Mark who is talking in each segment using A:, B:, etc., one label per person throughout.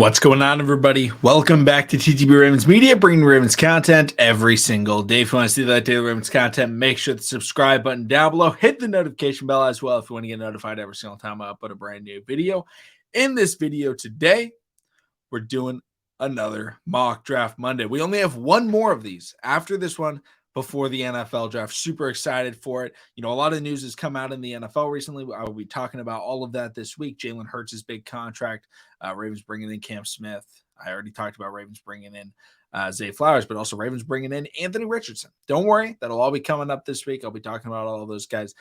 A: What's going on, everybody? Welcome back to TTB Ravens Media, bringing Ravens content every single day. If you want to see that daily Ravens content, make sure the subscribe button down below. Hit the notification bell as well if you want to get notified every single time I upload a brand new video. In this video today, we're doing another mock draft Monday. We only have one more of these after this one before the NFL draft. Super excited for it. You know, a lot of news has come out in the NFL recently. I will be talking about all of that this week. Jalen Hurts' big contract. Ravens bringing in Cam Smith. I already talked about Ravens bringing in Zay Flowers, but also Ravens bringing in Anthony Richardson. Don't worry. That'll all be coming up this week. I'll be talking about all of those guys.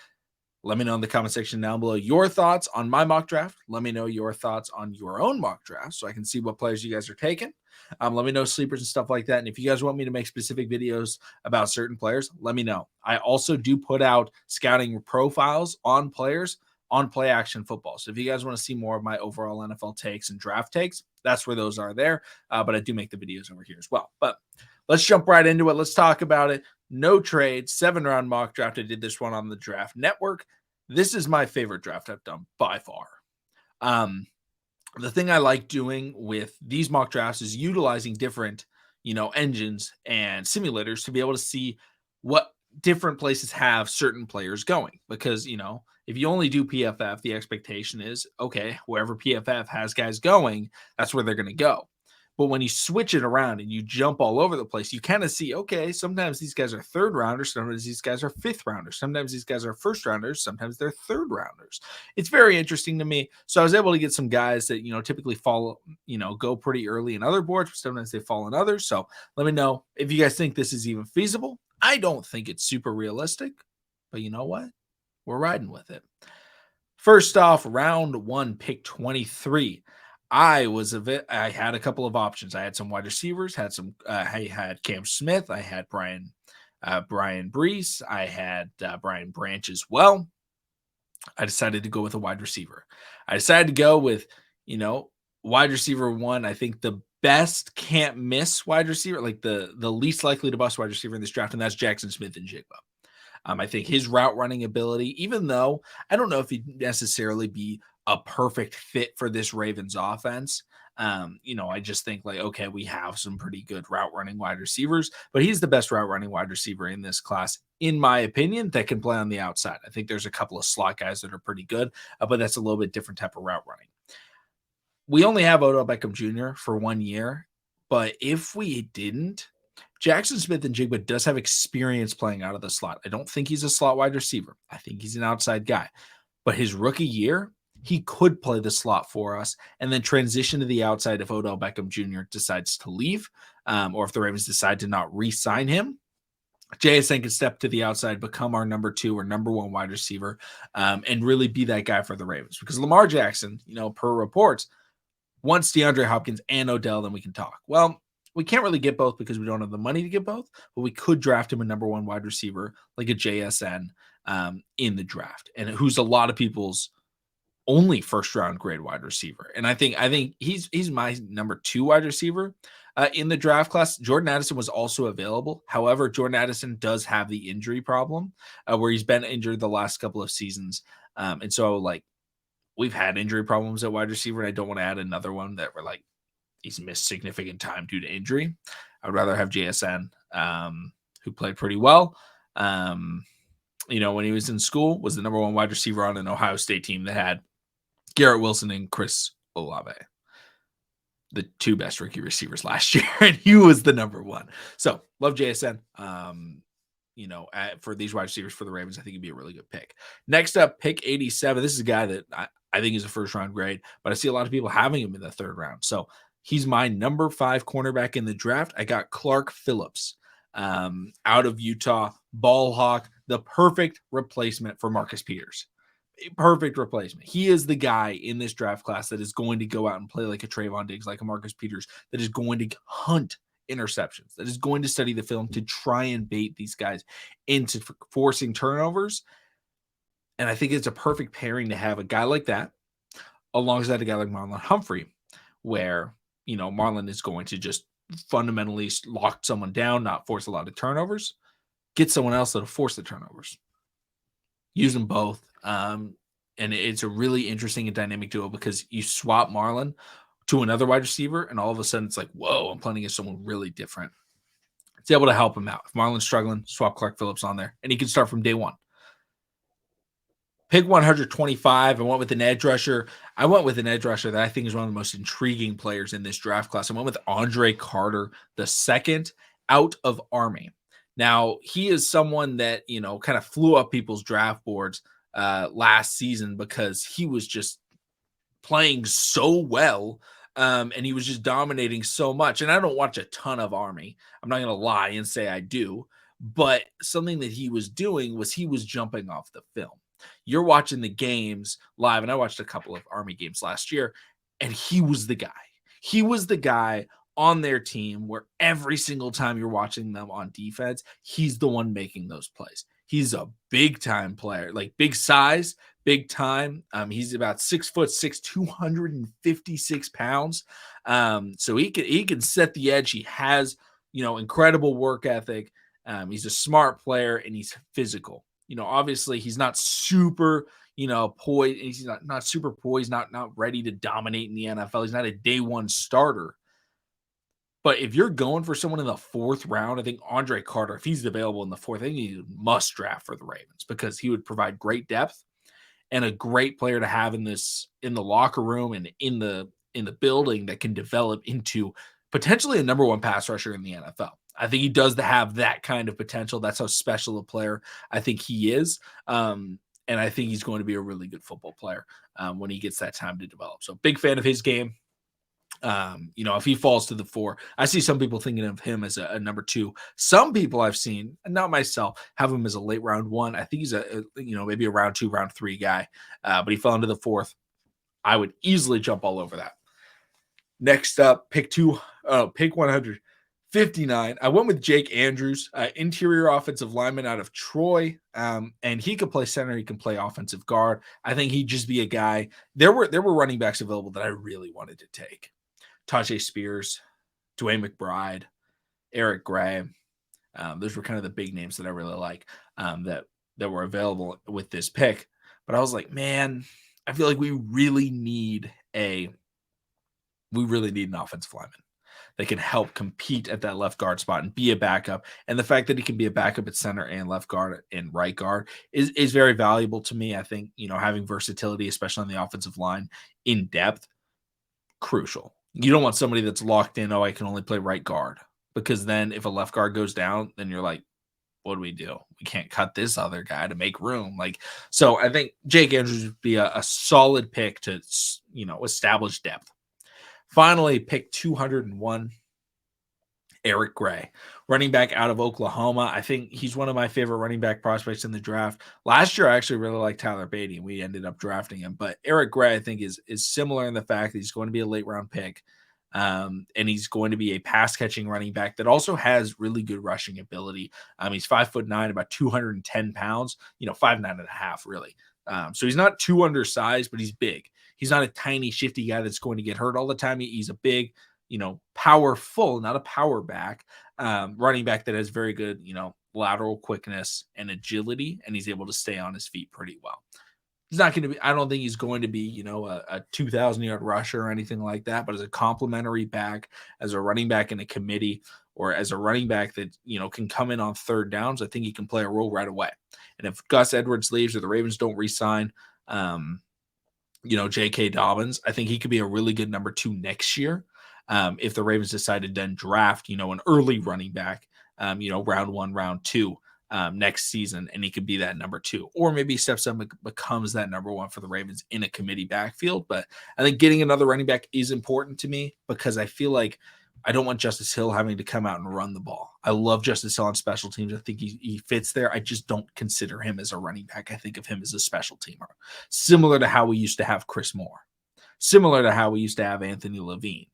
A: Let me know in the comment section down below your thoughts on my mock draft. Let me know your thoughts on your own mock draft so I can see what players you guys are taking. Let me know sleepers and stuff like that. And if you guys want me to make specific videos about certain players, let me know. I also do put out scouting profiles on players on Play Action Football. So if you guys want to see more of my overall NFL takes and draft takes, that's where those are there. But I do make the videos over here as well. But let's jump right into it. Let's talk about it. No trade, 7-round mock draft. I did this one on the Draft Network. This is my favorite draft I've done by far. The thing I like doing with these mock drafts is utilizing different, engines and simulators to be able to see what different places have certain players going. Because, if you only do PFF, the expectation is, okay, wherever PFF has guys going, that's where they're going to go. But when you switch it around and you jump all over the place, you kind of see, okay, sometimes these guys are third rounders, sometimes these guys are fifth rounders, sometimes these guys are first rounders, sometimes they're third rounders. It's very interesting to me. So I was able to get some guys that, typically fall, go pretty early in other boards, but sometimes they fall in others. So let me know if you guys think this is even feasible. I don't think it's super realistic, but you know what? We're riding with it. First off, round 1, pick 23. I had a couple of options. I had some wide receivers, I had Cam Smith, I had Brian Brees, I had Brian Branch as well. I decided to go with a wide receiver. I decided to go with, wide receiver 1. I think the best can't miss wide receiver, like the least likely to bust wide receiver in this draft, and that's Jackson Smith-Njigba. I think his route running ability, even though I don't know if he'd necessarily be a perfect fit for this Ravens offense. I just think okay, we have some pretty good route running wide receivers, but he's the best route running wide receiver in this class, in my opinion, that can play on the outside. I think there's a couple of slot guys that are pretty good, but that's a little bit different type of route running. We only have Odell Beckham Jr. for 1 year, but if we didn't, Jackson Smith-Njigba does have experience playing out of the slot. I don't think he's a slot wide receiver. I think he's an outside guy. But his rookie year, he could play the slot for us and then transition to the outside if Odell Beckham Jr. decides to leave, or if the Ravens decide to not re-sign him. JSN can step to the outside, become our number 2 or number 1 wide receiver, and really be that guy for the Ravens. Because Lamar Jackson, per reports, wants DeAndre Hopkins and Odell, then we can talk. Well, we can't really get both because we don't have the money to get both, but we could draft him a number 1 wide receiver like a JSN in the draft, and who's a lot of people's only first round grade wide receiver. And I think he's my number 2 wide receiver in the draft class. Jordan Addison was also available. However, Jordan Addison does have the injury problem where he's been injured the last couple of seasons. And so we've had injury problems at wide receiver, and I don't want to add another one that we're he's missed significant time due to injury. I would rather have JSN, who played pretty well. When he was in school, was the number 1 wide receiver on an Ohio State team that had Garrett Wilson and Chris Olave, the 2 best rookie receivers last year, and he was the number 1. So love JSN. For these wide receivers for the Ravens, I think he'd be a really good pick. Next up, pick 87. This is a guy that I think is a first round grade, but I see a lot of people having him in the 3rd round. So he's my number 5 cornerback in the draft. I got Clark Phillips out of Utah, ball hawk, the perfect replacement for Marcus Peters. Perfect replacement. He is the guy in this draft class that is going to go out and play like a Trayvon Diggs, like a Marcus Peters, that is going to hunt interceptions, that is going to study the film to try and bait these guys into forcing turnovers. And I think it's a perfect pairing to have a guy like that alongside a guy like Marlon Humphrey, where, Marlon is going to just fundamentally lock someone down, not force a lot of turnovers, get someone else that'll force the turnovers. Use them both. And it's a really interesting and dynamic duo because you swap Marlon to another wide receiver, and all of a sudden it's like, whoa, I'm playing against someone really different. It's able to help him out. If Marlon's struggling, swap Clark Phillips on there, and he can start from day one. Pick 125. I went with an edge rusher. I went with an edge rusher that I think is one of the most intriguing players in this draft class. I went with Andre Carter, the second out of Army. Now, he is someone that, kind of flew up people's draft boards last season because he was just playing so well. And he was just dominating so much. And I don't watch a ton of Army. I'm not going to lie and say I do. But something that he was doing was he was jumping off the film. You're watching the games live, and I watched a couple of Army games last year, and he was the guy. He was the guy on their team where every single time you're watching them on defense, he's the one making those plays. He's a big-time player, like big size, big time. He's about 6'6", 256 pounds. So he can set the edge. He has, incredible work ethic. He's a smart player, and he's physical. Obviously he's not super, poised. He's not super poised, not ready to dominate in the NFL. He's not a day one starter. But if you're going for someone in the fourth round, I think Andre Carter, if he's available in the fourth, I think he's a must draft for the Ravens because he would provide great depth and a great player to have in the locker room and in the building that can develop into potentially a number one pass rusher in the NFL. I think he does have that kind of potential. That's how special a player I think he is. And I think he's going to be a really good football player when he gets that time to develop. So big fan of his game. If he falls to the 4, I see some people thinking of him as a number 2. Some people I've seen, not myself, have him as a late round 1. I think he's maybe a round 2, round 3 guy, but he fell into the 4th. I would easily jump all over that. Next up, pick 159. I went with Jake Andrews, interior offensive lineman out of Troy, and he could play center. He can play offensive guard. I think he'd just be a guy. There were running backs available that I really wanted to take. Tajay Spears, Dwayne McBride, Eric Gray. Those were kind of the big names that I really like that were available with this pick. But I was like, man, I feel like we really need an offensive lineman that can help compete at that left guard spot and be a backup. And the fact that he can be a backup at center and left guard and right guard is very valuable to me. I think, having versatility, especially on the offensive line in depth, crucial. You don't want somebody that's locked in, I can only play right guard, because then if a left guard goes down, then you're like, what do? We can't cut this other guy to make room. So I think Jake Andrews would be a solid pick to, establish depth. Finally, pick 201, Eric Gray, running back out of Oklahoma. I think he's one of my favorite running back prospects in the draft. Last year, I actually really liked Tyler Beatty, and we ended up drafting him. But Eric Gray, I think, is similar in the fact that he's going to be a late-round pick, and he's going to be a pass-catching running back that also has really good rushing ability. He's 5'9", about 210 pounds, 5'9.5", really. So he's not too undersized, but he's big. He's not a tiny, shifty guy that's going to get hurt all the time. He's a big, powerful, not a power back, running back that has very good, lateral quickness and agility, and he's able to stay on his feet pretty well. He's not going to be, I don't think he's going to be, a 2,000-yard rusher or anything like that, but as a complimentary back, as a running back in a committee, or as a running back that, can come in on third downs, I think he can play a role right away. And if Gus Edwards leaves or the Ravens don't re-sign, J.K. Dobbins, I think he could be a really good number 2 next year. If the Ravens decide to then draft, an early running back, round 1, round 2 next season, and he could be that number 2, or maybe steps up and becomes that number 1 for the Ravens in a committee backfield. But I think getting another running back is important to me because I feel like I don't want Justice Hill having to come out and run the ball. I love Justice Hill on special teams. I think he fits there. I just don't consider him as a running back. I think of him as a special teamer, similar to how we used to have Chris Moore, similar to how we used to have Anthony Levine.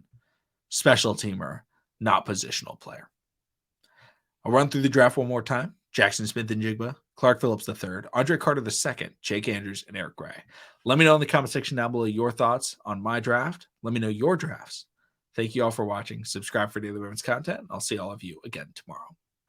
A: Special teamer, not positional player. I'll run through the draft one more time. Jackson Smith-Njigba, Clark Phillips III, Andre Carter II, Jake Andrews, and Eric Gray. Let me know in the comment section down below your thoughts on my draft. Let me know your drafts. Thank you all for watching. Subscribe for daily Ravens content. I'll see all of you again tomorrow.